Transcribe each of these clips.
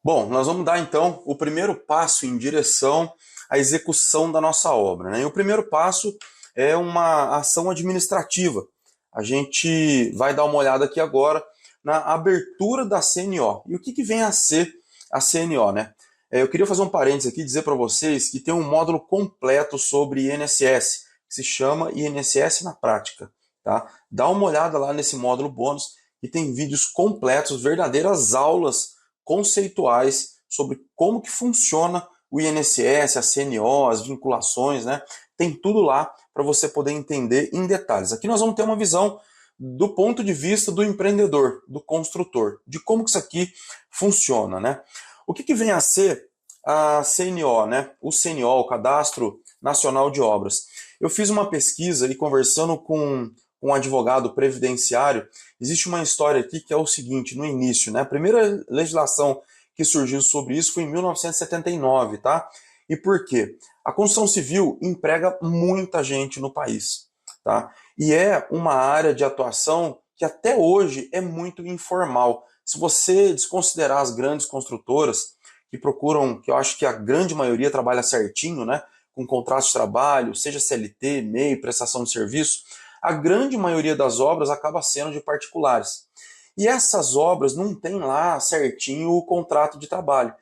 Bom, nós vamos dar então o primeiro passo em direção à execução da nossa obra, né? E o primeiro passo é uma ação administrativa. A gente vai dar uma olhada aqui agora na abertura da CNO. E o que vem a ser a CNO, né? Eu queria fazer um parênteses aqui e dizer para vocês que tem um módulo completo sobre INSS, que se chama INSS na Prática. Tá? Dá uma olhada lá nesse módulo bônus e tem vídeos completos, verdadeiras aulas conceituais sobre como que funciona o INSS, a CNO, as vinculações, né? Tem tudo lá para você poder entender em detalhes. Aqui nós vamos ter uma visão do ponto de vista do empreendedor, do construtor, de como que isso aqui funciona, né? O que vem a ser a CNO, né? O CNO, o Cadastro Nacional de Obras. Eu fiz uma pesquisa e conversando com um advogado previdenciário, existe uma história aqui que é o seguinte, no início, né? A primeira legislação que surgiu sobre isso foi em 1979, tá? E por quê? A construção civil emprega muita gente no país, tá? E é uma área de atuação que até hoje é muito informal. Se você desconsiderar as grandes construtoras, que procuram, que eu acho que a grande maioria trabalha certinho, né? Com contrato de trabalho, seja CLT, MEI, prestação de serviço, a grande maioria das obras acaba sendo de particulares. E essas obras não tem lá certinho o contrato de trabalho.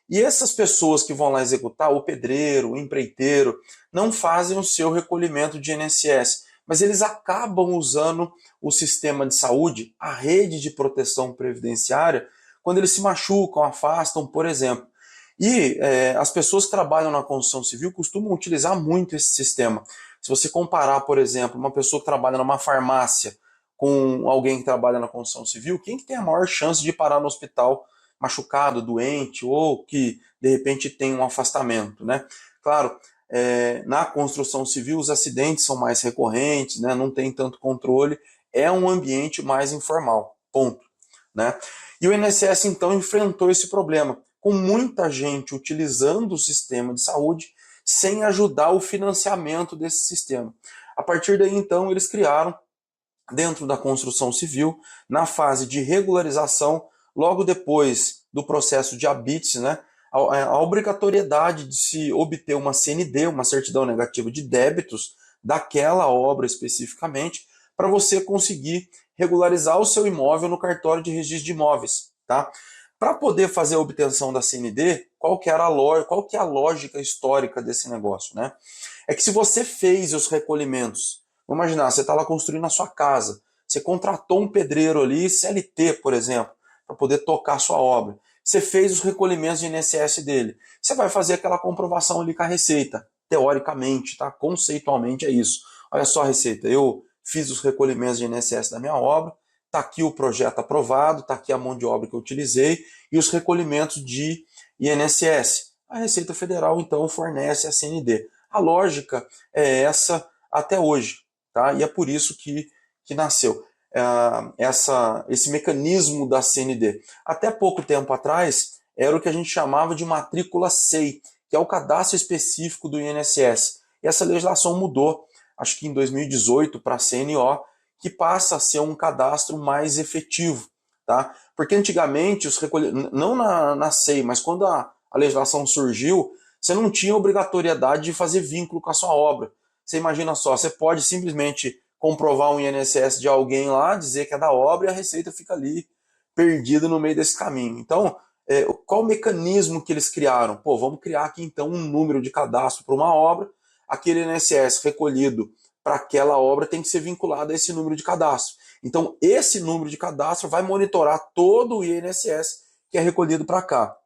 E essas pessoas que vão lá executar, o pedreiro, o empreiteiro, não fazem o seu recolhimento de INSS, mas eles acabam usando o sistema de saúde, a rede de proteção previdenciária, quando eles se machucam, afastam, por exemplo. E as pessoas que trabalham na construção civil costumam utilizar muito esse sistema. Se você comparar, por exemplo, uma pessoa que trabalha numa farmácia com alguém que trabalha na construção civil, quem que tem a maior chance de parar no hospital machucado, doente ou que de repente tem um afastamento, né? Claro, na construção civil os acidentes são mais recorrentes, né? Não tem tanto controle, é um ambiente mais informal, ponto, né? E o INSS então enfrentou esse problema, com muita gente utilizando o sistema de saúde sem ajudar o financiamento desse sistema. A partir daí, então, eles criaram, dentro da construção civil, na fase de regularização, logo depois do processo de habite, né, a obrigatoriedade de se obter uma CND, uma certidão negativa de débitos, daquela obra especificamente, para você conseguir regularizar o seu imóvel no cartório de registro de imóveis. Tá? Para poder fazer a obtenção da CND, qual que é a lógica histórica desse negócio? Né? É que se você fez os recolhimentos, vamos imaginar, você está lá construindo a sua casa, você contratou um pedreiro ali, CLT, por exemplo, para poder tocar a sua obra. Você fez os recolhimentos de INSS dele. Você vai fazer aquela comprovação ali com a Receita. Teoricamente, tá? Conceitualmente é isso. Olha só a Receita, eu fiz os recolhimentos de INSS da minha obra, está aqui o projeto aprovado, está aqui a mão de obra que eu utilizei e os recolhimentos de INSS. A Receita Federal, então, fornece a CND. A lógica é essa até hoje, tá? E é por isso que nasceu esse mecanismo da CND. Até pouco tempo atrás, era o que a gente chamava de matrícula SEI, que é o cadastro específico do INSS. E essa legislação mudou, acho que em 2018, para a CNO, que passa a ser um cadastro mais efetivo. Tá? Porque antigamente, não na SEI, mas quando a legislação surgiu, você não tinha obrigatoriedade de fazer vínculo com a sua obra. Você imagina só, você pode simplesmente comprovar um INSS de alguém lá, dizer que é da obra e a Receita fica ali perdida no meio desse caminho. Então, qual o mecanismo que eles criaram? Pô, vamos criar aqui então um número de cadastro para uma obra, aquele INSS recolhido para aquela obra tem que ser vinculado a esse número de cadastro. Então, esse número de cadastro vai monitorar todo o INSS que é recolhido para cá.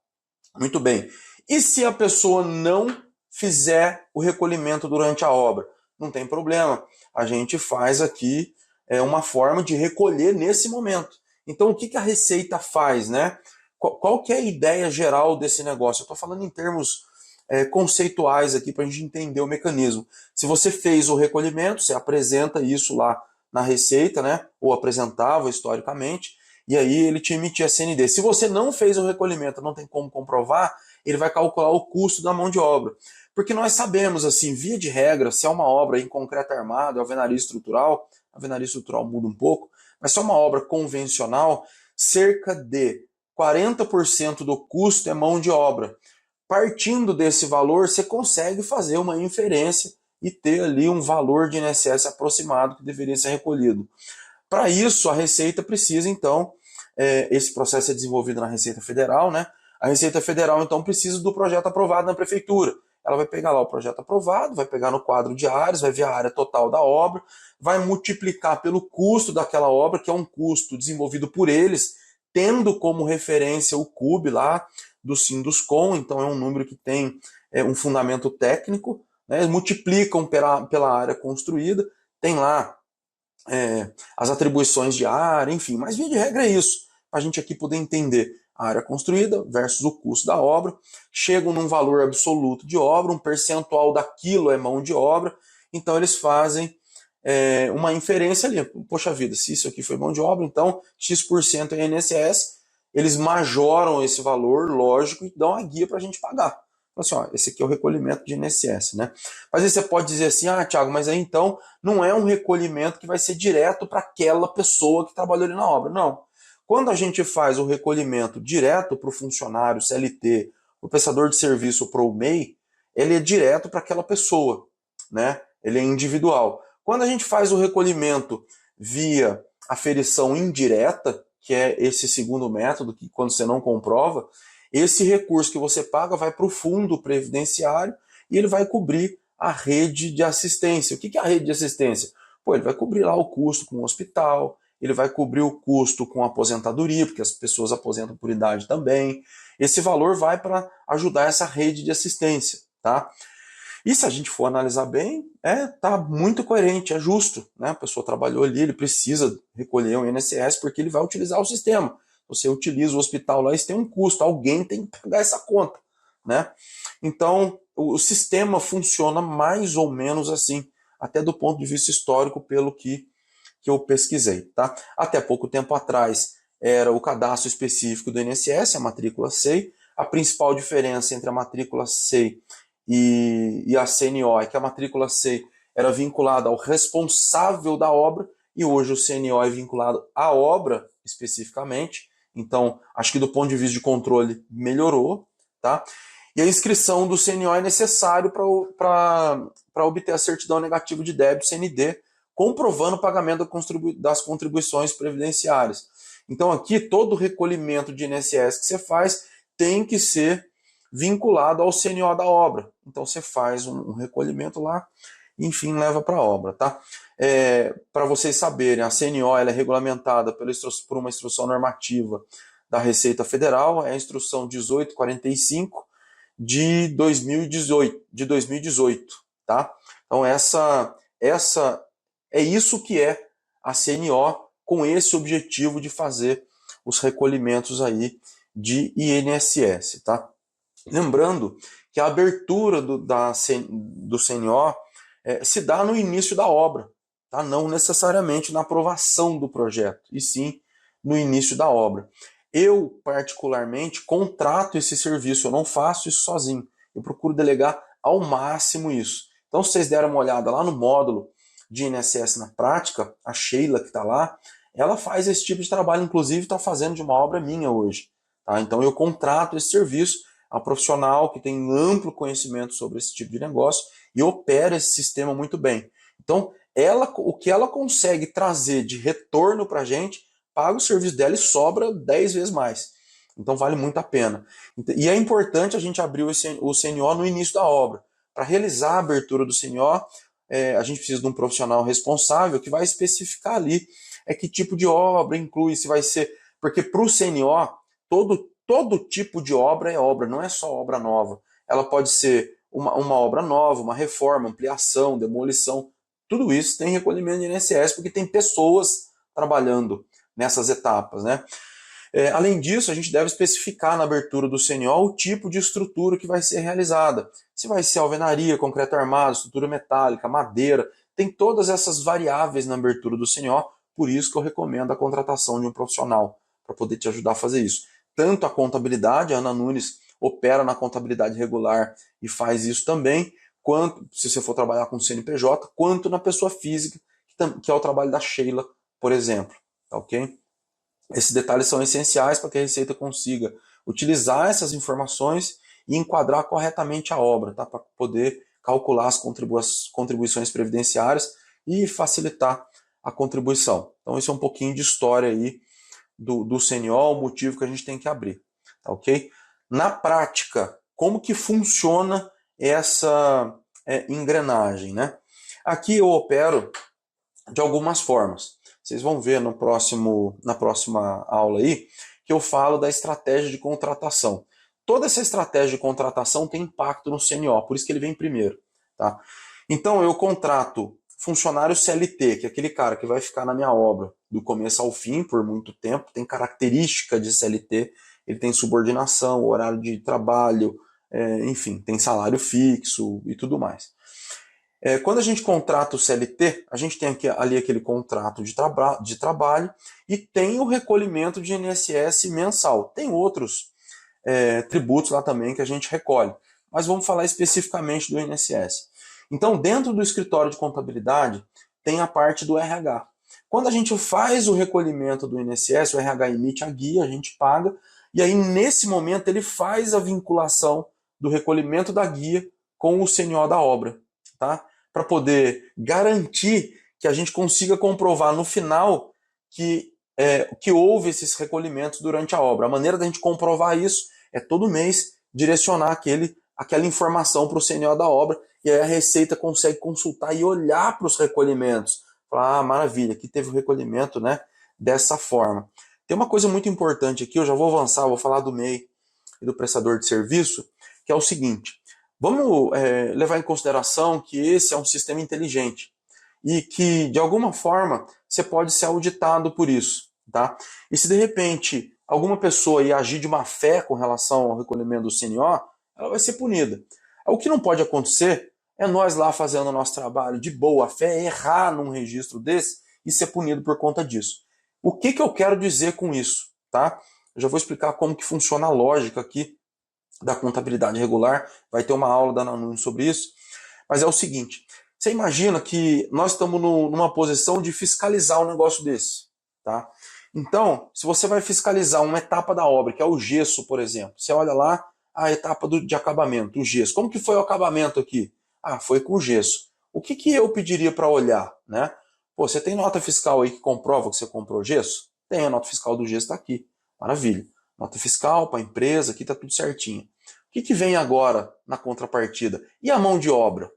Muito bem. E se a pessoa não fizer o recolhimento durante a obra? Não tem problema. A gente faz aqui uma forma de recolher nesse momento. Então, o que a Receita faz, né? Qual que é a ideia geral desse negócio? Eu estou falando em termos conceituais aqui para a gente entender o mecanismo. Se você fez o recolhimento, você apresenta isso lá na Receita, né? Ou apresentava historicamente, e aí ele te emite a CND. Se você não fez o recolhimento, não tem como comprovar, ele vai calcular o custo da mão de obra. Porque nós sabemos, assim, via de regra, se é uma obra em concreto armado, alvenaria estrutural, a alvenaria estrutural muda um pouco, mas se é uma obra convencional, cerca de 40% do custo é mão de obra. Partindo desse valor, você consegue fazer uma inferência e ter ali um valor de INSS aproximado que deveria ser recolhido. Para isso, a Receita precisa, então, esse processo é desenvolvido na Receita Federal, né? A Receita Federal, então, precisa do projeto aprovado na Prefeitura. Ela vai pegar lá o projeto aprovado, vai pegar no quadro de áreas, vai ver a área total da obra, vai multiplicar pelo custo daquela obra, que é um custo desenvolvido por eles, tendo como referência o CUB lá do Sinduscom, então é um número que tem um fundamento técnico, né? Eles multiplicam pela área construída, tem lá as atribuições de área, enfim, mas via de regra é isso, para a gente aqui poder entender a área construída versus o custo da obra, chegam num valor absoluto de obra, um percentual daquilo é mão de obra, então eles fazem uma inferência ali, poxa vida, se isso aqui foi mão de obra, então X% é INSS, eles majoram esse valor, lógico, e dão a guia para a gente pagar. Assim, ó, esse aqui é o recolhimento de INSS, né? Mas aí você pode dizer assim, Thiago, mas aí então não é um recolhimento que vai ser direto para aquela pessoa que trabalhou ali na obra. Não. Quando a gente faz o recolhimento direto para o funcionário, CLT, o prestador de serviço para o MEI, ele é direto para aquela pessoa, né? Ele é individual. Quando a gente faz o recolhimento via aferição indireta, que é esse segundo método, que quando você não comprova, esse recurso que você paga vai para o fundo previdenciário e ele vai cobrir a rede de assistência. O que é a rede de assistência? Pô, ele vai cobrir lá o custo com o hospital, ele vai cobrir o custo com a aposentadoria, porque as pessoas aposentam por idade também. Esse valor vai para ajudar essa rede de assistência, tá? E se a gente for analisar bem, tá muito coerente, é justo, né? A pessoa trabalhou ali, ele precisa recolher um INSS porque ele vai utilizar o sistema. Você utiliza o hospital lá, isso tem um custo, alguém tem que pagar essa conta, né? Então, o sistema funciona mais ou menos assim, até do ponto de vista histórico, pelo que eu pesquisei, tá? Até pouco tempo atrás era o cadastro específico do INSS, a matrícula SEI. A principal diferença entre a matrícula SEI e a CNO é que a matrícula SEI era vinculada ao responsável da obra e hoje o CNO é vinculado à obra especificamente. Então, acho que do ponto de vista de controle melhorou, tá? E a inscrição do CNO é necessário para obter a certidão negativa de débito CND, comprovando o pagamento das contribuições previdenciárias. Então, aqui, todo recolhimento de INSS que você faz tem que ser vinculado ao CNO da obra. Então, você faz um recolhimento lá e, enfim, leva para a obra, tá? Para vocês saberem, a CNO ela é regulamentada por uma instrução normativa da Receita Federal, é a instrução 1845 de 2018, tá? Então, essa é isso que é a CNO, com esse objetivo de fazer os recolhimentos aí de INSS, tá? Lembrando que a abertura do CNO se dá no início da obra, tá? Não necessariamente na aprovação do projeto, e sim no início da obra. Eu, particularmente, contrato esse serviço, eu não faço isso sozinho, eu procuro delegar ao máximo isso. Então, se vocês deram uma olhada lá no módulo de INSS na prática, a Sheila que está lá, ela faz esse tipo de trabalho, inclusive está fazendo de uma obra minha hoje. Tá? Então eu contrato esse serviço a um profissional que tem amplo conhecimento sobre esse tipo de negócio e opera esse sistema muito bem. Então, o que ela consegue trazer de retorno para a gente, paga o serviço dela e sobra 10 vezes mais. Então vale muito a pena. E é importante a gente abrir o CNO no início da obra. Para realizar a abertura do CNO, a gente precisa de um profissional responsável que vai especificar ali que tipo de obra inclui, se vai ser... Porque para o CNO, todo tipo de obra é obra, não é só obra nova. Ela pode ser uma obra nova, uma reforma, ampliação, demolição. Tudo isso tem recolhimento de INSS, porque tem pessoas trabalhando nessas etapas, né? Além disso, a gente deve especificar na abertura do CNO o tipo de estrutura que vai ser realizada. Se vai ser alvenaria, concreto armado, estrutura metálica, madeira, tem todas essas variáveis na abertura do CNO, por isso que eu recomendo a contratação de um profissional para poder te ajudar a fazer isso. Tanto a contabilidade, a Ana Nunes opera na contabilidade regular e faz isso também, quanto, se você for trabalhar com CNPJ, quanto na pessoa física, que é o trabalho da Sheila, por exemplo. Tá ok? Esses detalhes são essenciais para que a Receita consiga utilizar essas informações e enquadrar corretamente a obra, tá? Para poder calcular as contribuições previdenciárias e facilitar a contribuição. Então, esse é um pouquinho de história aí do CNO, o motivo que a gente tem que abrir, tá ok? Na prática, como que funciona essa engrenagem, né? Aqui eu opero de algumas formas. Vocês vão ver na próxima aula aí que eu falo da estratégia de contratação. Toda essa estratégia de contratação tem impacto no CNO, por isso que ele vem primeiro. Tá? Então eu contrato funcionário CLT, que é aquele cara que vai ficar na minha obra do começo ao fim por muito tempo, tem característica de CLT, ele tem subordinação, horário de trabalho, enfim, tem salário fixo e tudo mais. Quando a gente contrata o CLT, a gente tem ali aquele contrato de trabalho e tem o recolhimento de INSS mensal. Tem outros tributos lá também que a gente recolhe, mas vamos falar especificamente do INSS. Então, dentro do escritório de contabilidade, tem a parte do RH. Quando a gente faz o recolhimento do INSS, o RH emite a guia, a gente paga, e aí nesse momento ele faz a vinculação do recolhimento da guia com o CNO da obra, tá? Para poder garantir que a gente consiga comprovar no final que houve esses recolhimentos durante a obra. A maneira da gente comprovar isso é todo mês direcionar aquela informação para o CNO da obra, e aí a Receita consegue consultar e olhar para os recolhimentos. Falar, maravilha, aqui teve o recolhimento, né, dessa forma. Tem uma coisa muito importante aqui, eu já vou avançar, vou falar do MEI e do prestador de serviço, que é o seguinte: vamos levar em consideração que esse é um sistema inteligente e que, de alguma forma, você pode ser auditado por isso. Tá? E se, de repente, alguma pessoa ir agir de má fé com relação ao recolhimento do CNO, ela vai ser punida. O que não pode acontecer é nós lá fazendo o nosso trabalho de boa fé, errar num registro desse e ser punido por conta disso. O que eu quero dizer com isso? Tá? Eu já vou explicar como que funciona a lógica aqui da contabilidade regular, vai ter uma aula da Nanune sobre isso, mas é o seguinte: você imagina que nós estamos numa posição de fiscalizar um negócio desse, tá? Então, se você vai fiscalizar uma etapa da obra, que é o gesso, por exemplo, você olha lá a etapa de acabamento, o gesso. Como que foi o acabamento aqui? Ah, foi com gesso. O que eu pediria para olhar, né? Pô, você tem nota fiscal aí que comprova que você comprou gesso? Tem, a nota fiscal do gesso está aqui. Maravilha. Nota fiscal para a empresa, aqui está tudo certinho. O que vem agora na contrapartida? E a mão de obra?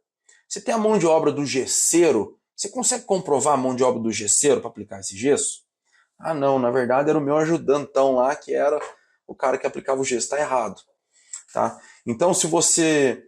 Você tem a mão de obra do gesseiro? Você consegue comprovar a mão de obra do gesseiro para aplicar esse gesso? Ah, não, na verdade era o meu ajudantão lá, que era o cara que aplicava o gesso. Está errado. Tá? Então, se você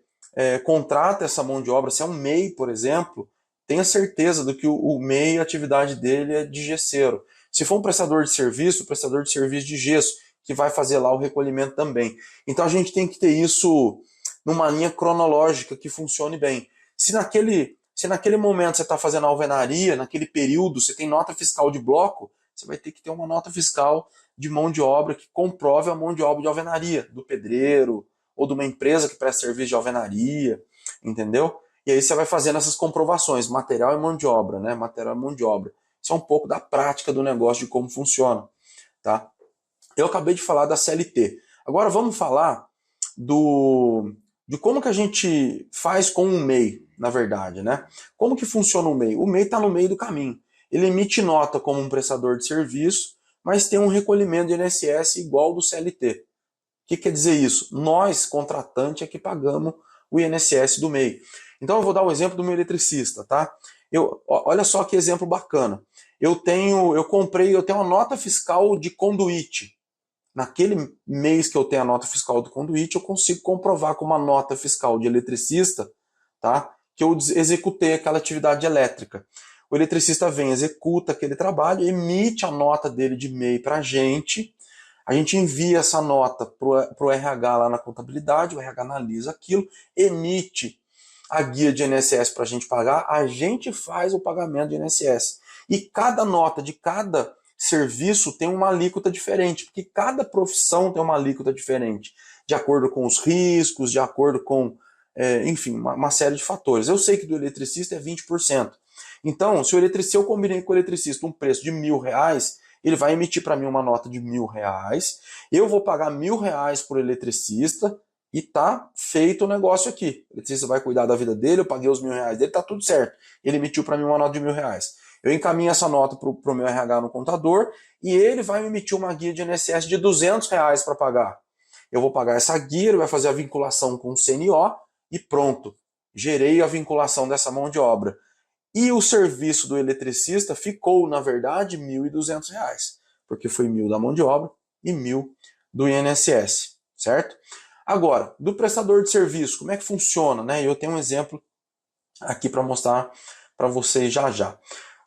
contrata essa mão de obra, se é um MEI, por exemplo, tenha certeza do que o MEI, a atividade dele é de gesseiro. Se for um prestador de serviço, o prestador de serviço de gesso, que vai fazer lá o recolhimento também. Então a gente tem que ter isso numa linha cronológica que funcione bem. Se naquele momento você está fazendo a alvenaria, naquele período você tem nota fiscal de bloco, você vai ter que ter uma nota fiscal de mão de obra que comprove a mão de obra de alvenaria, do pedreiro, ou de uma empresa que presta serviço de alvenaria, entendeu? E aí você vai fazendo essas comprovações, material e mão de obra, né? Material e mão de obra. Isso é um pouco da prática do negócio, de como funciona, tá? Eu acabei de falar da CLT. Agora vamos falar de como que a gente faz com um MEI, na verdade, né? Como que funciona o MEI? O MEI está no meio do caminho. Ele emite nota como um prestador de serviço, mas tem um recolhimento de INSS igual do CLT. O que quer dizer isso? Nós, contratante, é que pagamos o INSS do MEI. Então eu vou dar o exemplo do meu eletricista, tá? Olha só que exemplo bacana. Eu tenho uma nota fiscal de conduíte. Naquele mês que eu tenho a nota fiscal do conduíte, eu consigo comprovar com uma nota fiscal de eletricista, tá, que eu executei aquela atividade elétrica. O eletricista vem, executa aquele trabalho, emite a nota dele de MEI para a gente envia essa nota para o RH lá na contabilidade, o RH analisa aquilo, emite a guia de INSS para a gente pagar, a gente faz o pagamento de INSS. E cada nota de cada serviço tem uma alíquota diferente, porque cada profissão tem uma alíquota diferente, de acordo com os riscos, de acordo com, enfim, uma série de fatores. Eu sei que do eletricista é 20%. Então, se eu combinei com o eletricista um preço de R$1.000, ele vai emitir para mim uma nota de R$ 1.000, eu vou pagar R$ 1.000 por eletricista e tá feito o negócio aqui. O eletricista vai cuidar da vida dele, eu paguei os R$ 1.000 dele, tá tudo certo. Ele emitiu para mim uma nota de R$ 1.000. Eu encaminho essa nota para o meu RH no contador e ele vai me emitir uma guia de INSS de R$ 200 para pagar. Eu vou pagar essa guia, ele vai fazer a vinculação com o CNO e pronto. Gerei a vinculação dessa mão de obra. E o serviço do eletricista ficou, na verdade, R$ 1.200, porque foi 1.000 da mão de obra e 1.000 do INSS, certo? Agora, do prestador de serviço, como é que funciona, né? Eu tenho um exemplo aqui para mostrar para vocês já já.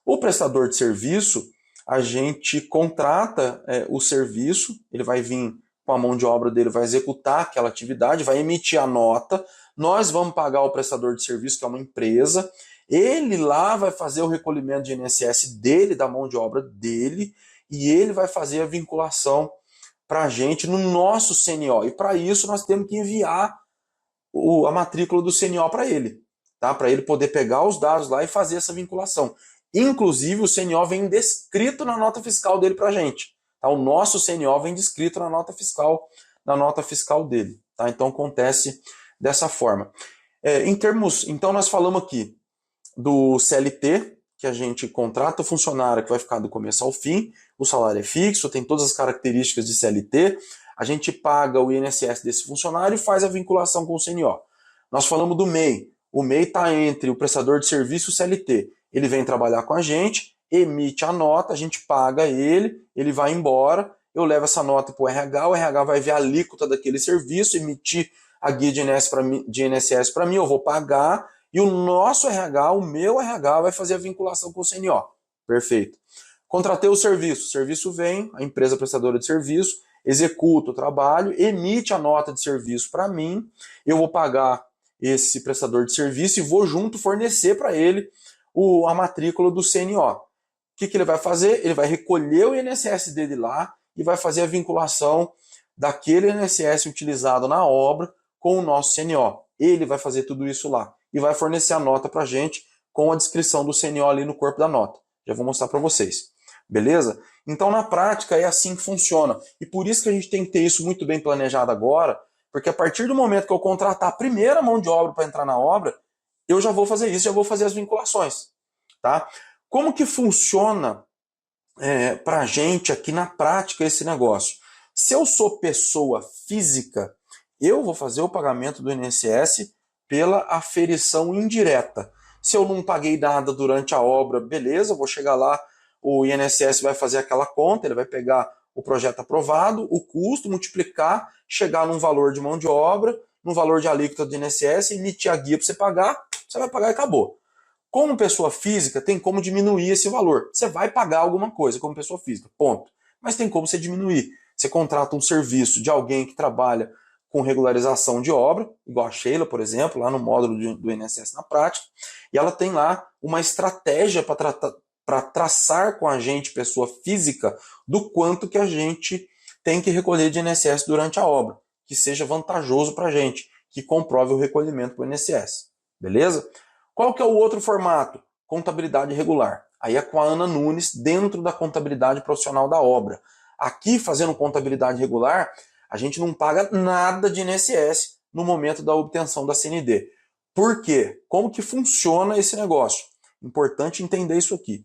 O prestador de serviço, a gente contrata o serviço, ele vai vir com a mão de obra dele, vai executar aquela atividade, vai emitir a nota, nós vamos pagar o prestador de serviço, que é uma empresa, ele lá vai fazer o recolhimento de INSS dele, da mão de obra dele, e ele vai fazer a vinculação para a gente no nosso CNO. E para isso nós temos que enviar a matrícula do CNO para ele, tá? Para ele poder pegar os dados lá e fazer essa vinculação. Inclusive o CNO vem descrito na nota fiscal dele para a gente. Tá? O nosso CNO vem descrito na nota fiscal dele. Tá? Então acontece dessa forma. Então nós falamos aqui do CLT, que a gente contrata o funcionário que vai ficar do começo ao fim, o salário é fixo, tem todas as características de CLT, a gente paga o INSS desse funcionário e faz a vinculação com o CNO. Nós falamos do MEI. O MEI está entre o prestador de serviço e o CLT. Ele vem trabalhar com a gente, emite a nota, a gente paga ele vai embora, eu levo essa nota para o RH vai ver a alíquota daquele serviço, emitir a guia de INSS para mim, eu vou pagar, e o nosso RH, o meu RH, vai fazer a vinculação com o CNO. Perfeito. Contratei o serviço vem, a empresa prestadora de serviço, executa o trabalho, emite a nota de serviço para mim, eu vou pagar esse prestador de serviço e vou junto fornecer para ele a matrícula do CNO. O que ele vai fazer? Ele vai recolher o INSS dele lá e vai fazer a vinculação daquele INSS utilizado na obra com o nosso CNO. Ele vai fazer tudo isso lá e vai fornecer a nota para a gente com a descrição do CNO ali no corpo da nota. Já vou mostrar para vocês. Beleza? Então, na prática, é assim que funciona. E por isso que a gente tem que ter isso muito bem planejado agora, porque a partir do momento que eu contratar a primeira mão de obra para entrar na obra, eu já vou fazer isso, já vou fazer as vinculações. Tá? Como que funciona para a gente aqui na prática esse negócio? Se eu sou pessoa física, eu vou fazer o pagamento do INSS pela aferição indireta. Se eu não paguei nada durante a obra, beleza, vou chegar lá, o INSS vai fazer aquela conta, ele vai pegar o projeto aprovado, o custo, multiplicar, chegar num valor de mão de obra, num valor de alíquota do INSS, emitir a guia para você pagar, você vai pagar e acabou. Como pessoa física, tem como diminuir esse valor. Você vai pagar alguma coisa como pessoa física, ponto. Mas tem como você diminuir. Você contrata um serviço de alguém que trabalha com regularização de obra, igual a Sheila, por exemplo, lá no módulo do INSS na prática, e ela tem lá uma estratégia para traçar com a gente, pessoa física, do quanto que a gente tem que recolher de INSS durante a obra, que seja vantajoso para a gente, que comprove o recolhimento para o INSS. Beleza? Qual que é o outro formato? Contabilidade regular. Aí é com a Ana Nunes, dentro da contabilidade profissional da obra. Aqui, fazendo contabilidade regular, a gente não paga nada de INSS no momento da obtenção da CND. Por quê? Como que funciona esse negócio? Importante entender isso aqui.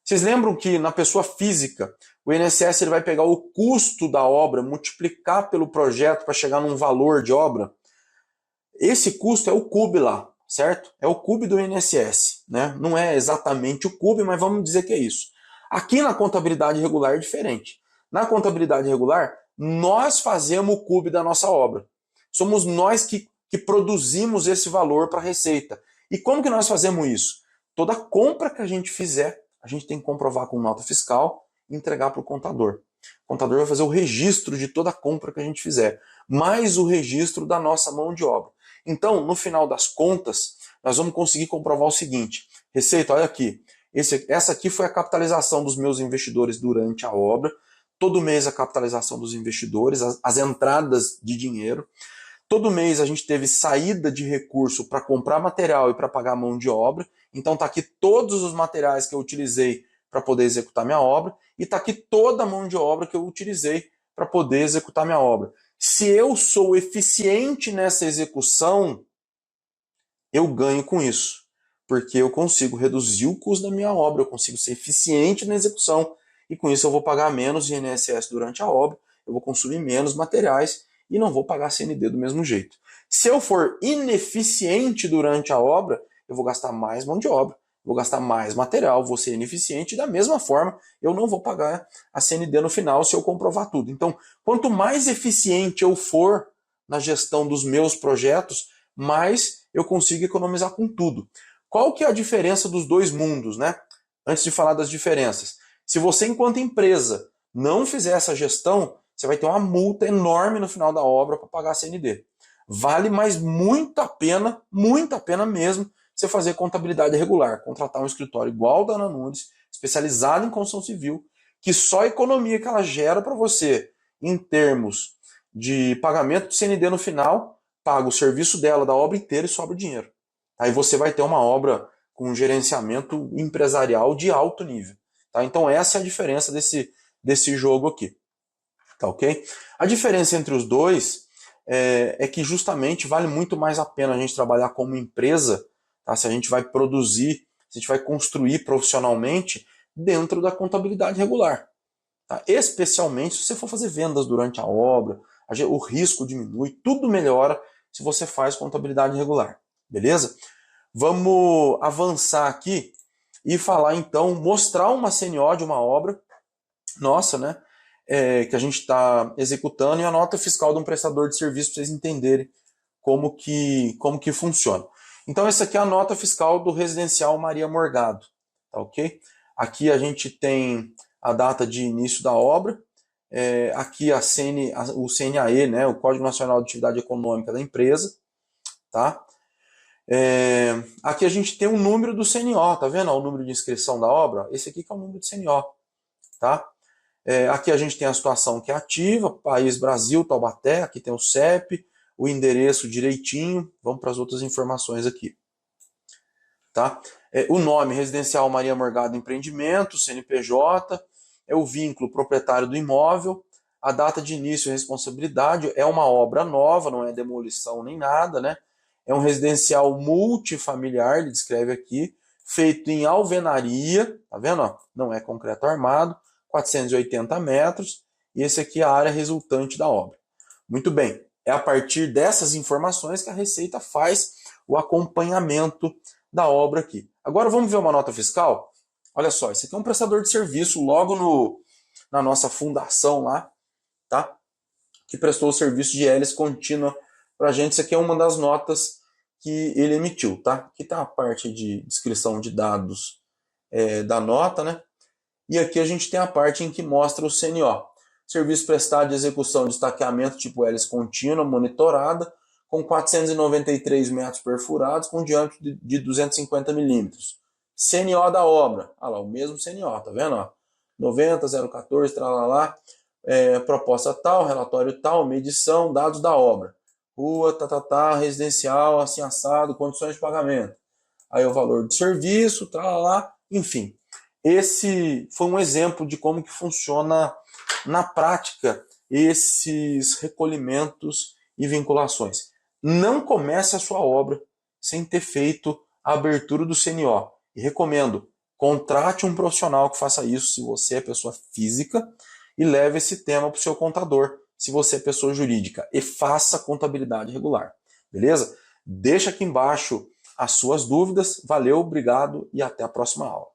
Vocês lembram que na pessoa física, o INSS ele vai pegar o custo da obra, multiplicar pelo projeto para chegar num valor de obra? Esse custo é o CUB lá, certo? É o CUB do INSS, né? Não é exatamente o CUB, mas vamos dizer que é isso. Aqui na contabilidade regular é diferente. Na contabilidade regular, nós fazemos o CUB da nossa obra. Somos nós que produzimos esse valor para a Receita. E como que nós fazemos isso? Toda compra que a gente fizer, a gente tem que comprovar com nota fiscal e entregar para o contador. O contador vai fazer o registro de toda compra que a gente fizer, mais o registro da nossa mão de obra. Então, no final das contas, nós vamos conseguir comprovar o seguinte: Receita, olha aqui, essa aqui foi a capitalização dos meus investidores durante a obra, todo mês a capitalização dos investidores, as entradas de dinheiro. Todo mês a gente teve saída de recurso para comprar material e para pagar mão de obra. Então tá aqui todos os materiais que eu utilizei para poder executar minha obra, e está aqui toda a mão de obra que eu utilizei para poder executar minha obra. Se eu sou eficiente nessa execução, eu ganho com isso, porque eu consigo reduzir o custo da minha obra, eu consigo ser eficiente na execução, e com isso eu vou pagar menos INSS durante a obra, eu vou consumir menos materiais e não vou pagar CND do mesmo jeito. Se eu for ineficiente durante a obra, eu vou gastar mais mão de obra, vou gastar mais material, vou ser ineficiente, e da mesma forma eu não vou pagar a CND no final se eu comprovar tudo. Então, quanto mais eficiente eu for na gestão dos meus projetos, mais eu consigo economizar com tudo. Qual que é a diferença dos dois mundos, né? Antes de falar das diferenças. Se você, enquanto empresa, não fizer essa gestão, você vai ter uma multa enorme no final da obra para pagar a CND. Vale mais muito a pena mesmo, você fazer contabilidade regular, contratar um escritório igual da Ana Nunes, especializado em construção civil, que só a economia que ela gera para você, em termos de pagamento de CND no final, paga o serviço dela, da obra inteira, e sobra dinheiro. Aí você vai ter uma obra com um gerenciamento empresarial de alto nível. Tá? Então essa é a diferença desse jogo aqui. Tá, ok? A diferença entre os dois é que justamente vale muito mais a pena a gente trabalhar como empresa, tá? Se a gente vai produzir, se a gente vai construir profissionalmente dentro da contabilidade regular. Tá? Especialmente se você for fazer vendas durante a obra, o risco diminui, tudo melhora se você faz contabilidade regular. Beleza? Vamos avançar aqui e falar então, mostrar uma CNO de uma obra nossa, né? Que a gente está executando, e a nota fiscal de um prestador de serviço para vocês entenderem como que funciona. Então essa aqui é a nota fiscal do Residencial Maria Morgado, tá, ok? Aqui a gente tem a data de início da obra, aqui o CNAE, né, o Código Nacional de Atividade Econômica da empresa, tá? Aqui a gente tem o número do CNO, tá vendo? O número de inscrição da obra, esse aqui que é o número de CNO, tá? Aqui a gente tem a situação que é ativa, país Brasil, Taubaté, aqui tem o CEP, o endereço direitinho, vamos para as outras informações aqui. Tá? O nome, Residencial Maria Morgado Empreendimento, CNPJ, é o vínculo proprietário do imóvel, a data de início e responsabilidade, é uma obra nova, não é demolição nem nada, né? É um residencial multifamiliar, ele descreve aqui, feito em alvenaria, tá vendo? Ó? Não é concreto armado, 480 metros, e esse aqui é a área resultante da obra. Muito bem, é a partir dessas informações que a Receita faz o acompanhamento da obra aqui. Agora vamos ver uma nota fiscal? Olha só, esse aqui é um prestador de serviço logo na nossa fundação lá, tá? Que prestou o serviço de hélice contínua para a gente. Isso aqui é uma das notas que ele emitiu, tá? Aqui está a parte de descrição de dados da nota, né? E aqui a gente tem a parte em que mostra o CNO. Serviço prestado de execução de estaqueamento tipo hélice contínua, monitorada, com 493 metros perfurados, com diâmetro de 250 milímetros. CNO da obra. Olha lá, o mesmo CNO, tá vendo? Ó, 90, 014, tralalá, proposta tal, relatório tal, medição, dados da obra. Rua, residencial, assim assado, condições de pagamento. Aí o valor de serviço, tralalá, enfim. Esse foi um exemplo de como que funciona na prática esses recolhimentos e vinculações. Não comece a sua obra sem ter feito a abertura do CNO. E recomendo, contrate um profissional que faça isso se você é pessoa física e leve esse tema para o seu contador se você é pessoa jurídica e faça contabilidade regular. Beleza? Deixa aqui embaixo as suas dúvidas. Valeu, obrigado e até a próxima aula.